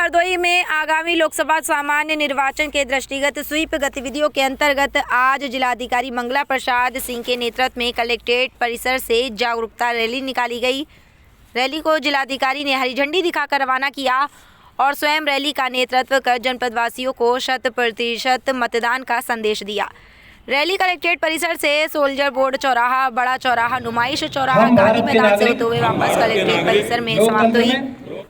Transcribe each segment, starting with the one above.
हरदोई में आगामी लोकसभा सामान्य निर्वाचन के दृष्टिगत स्वीप गतिविधियों के अंतर्गत आज जिलाधिकारी मंगला प्रसाद सिंह के नेतृत्व में कलेक्ट्रेट परिसर से जागरूकता रैली निकाली गई। रैली को जिलाधिकारी ने हरी झंडी दिखाकर रवाना किया और स्वयं रैली का नेतृत्व कर जनपदवासियों को 100% मतदान का संदेश दिया। रैली कलेक्ट्रेट परिसर से सोल्जर बोर्ड चौराहा, बड़ा चौराहा, नुमाइश चौराहा, गांधी मैदान से होते हुए वापस कलेक्ट्रेट परिसर में समाप्त हुई।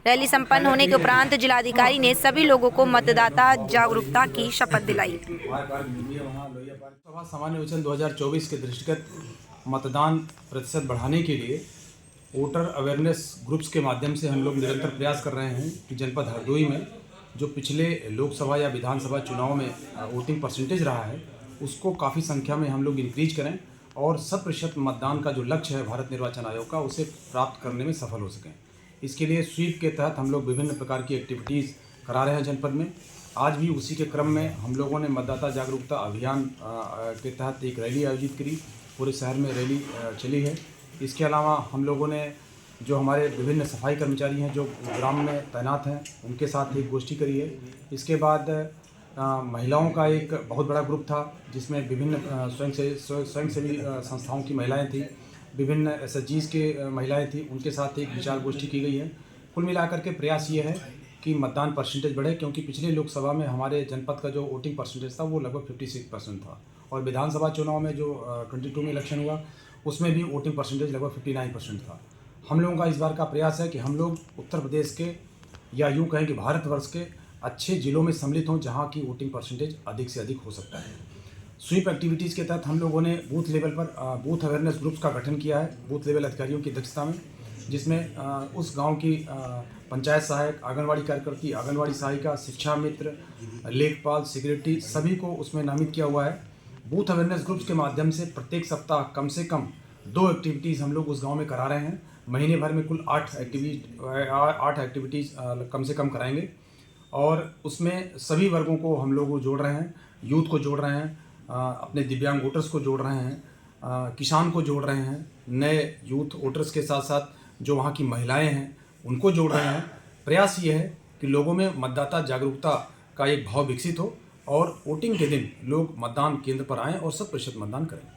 रैली संपन्न होने के उपरांत जिलाधिकारी ने सभी लोगों को मतदाता जागरूकता की शपथ दिलाई। लोकसभा सामान्य निर्वाचन 2024 के दृष्टिगत मतदान प्रतिशत बढ़ाने के लिए वोटर अवेयरनेस ग्रुप्स के माध्यम से हम लोग निरंतर प्रयास कर रहे हैं कि जनपद हरदोई में जो पिछले लोकसभा या विधानसभा चुनाव में वोटिंग परसेंटेज रहा है उसको काफ़ी संख्या में हम लोग इंक्रीज करें और 100% मतदान का जो लक्ष्य है भारत निर्वाचन आयोग का उसे प्राप्त करने में सफल हो सकें। इसके लिए स्वीप के तहत हम लोग विभिन्न प्रकार की एक्टिविटीज़ करा रहे हैं जनपद में। आज भी उसी के क्रम में हम लोगों ने मतदाता जागरूकता अभियान के तहत एक रैली आयोजित करी। पूरे शहर में रैली चली है। इसके अलावा हम लोगों ने जो हमारे विभिन्न सफाई कर्मचारी हैं जो ग्राम में तैनात हैं उनके साथ एक गोष्ठी करी है। इसके बाद महिलाओं का एक बहुत बड़ा ग्रुप था जिसमें विभिन्न स्वयंसेवी संस्थाओं की महिलाएं थी, विभिन्न एसएचजीज़ के महिलाएं थी, उनके साथ एक विचार गोष्ठी की गई है। कुल मिलाकर के प्रयास ये है कि मतदान परसेंटेज बढ़े, क्योंकि पिछले लोकसभा में हमारे जनपद का जो वोटिंग परसेंटेज था वो लगभग 56% था और विधानसभा चुनाव में जो 22 में इलेक्शन हुआ उसमें भी वोटिंग परसेंटेज लगभग 59% था। हम लोगों का इस बार का प्रयास है कि हम लोग उत्तर प्रदेश के या यूँ कहें कि भारतवर्ष के अच्छे ज़िलों में सम्मिलित हों जहाँ की वोटिंग परसेंटेज अधिक से अधिक हो सकता है। स्वीप एक्टिविटीज़ के तहत हम लोगों ने बूथ लेवल पर बूथ अवेयरनेस ग्रुप्स का गठन किया है बूथ लेवल अधिकारियों की अध्यक्षता में, जिसमें उस गांव की पंचायत सहायक, आंगनवाड़ी कार्यकर्ती, आंगनवाड़ी सहायिका, शिक्षा मित्र, लेखपाल, सिक्योरिटी सभी को उसमें नामित किया हुआ है। बूथ अवेयरनेस ग्रुप्स के माध्यम से प्रत्येक सप्ताह कम से कम 2 एक्टिविटीज़ हम लोग उस गाँव में करा रहे हैं। महीने भर में कुल 8 एक्टिविटीज़ कम से कम कराएंगे और उसमें सभी वर्गों को हम लोग जोड़ रहे हैं। यूथ को जोड़ रहे हैं, अपने दिव्यांग वोटर्स को जोड़ रहे हैं, किसान को जोड़ रहे हैं, नए यूथ वोटर्स के साथ साथ जो वहाँ की महिलाएं हैं उनको जोड़ रहे हैं। प्रयास ये है कि लोगों में मतदाता जागरूकता का एक भाव विकसित हो और वोटिंग के दिन लोग मतदान केंद्र पर आएँ और 100% मतदान करें।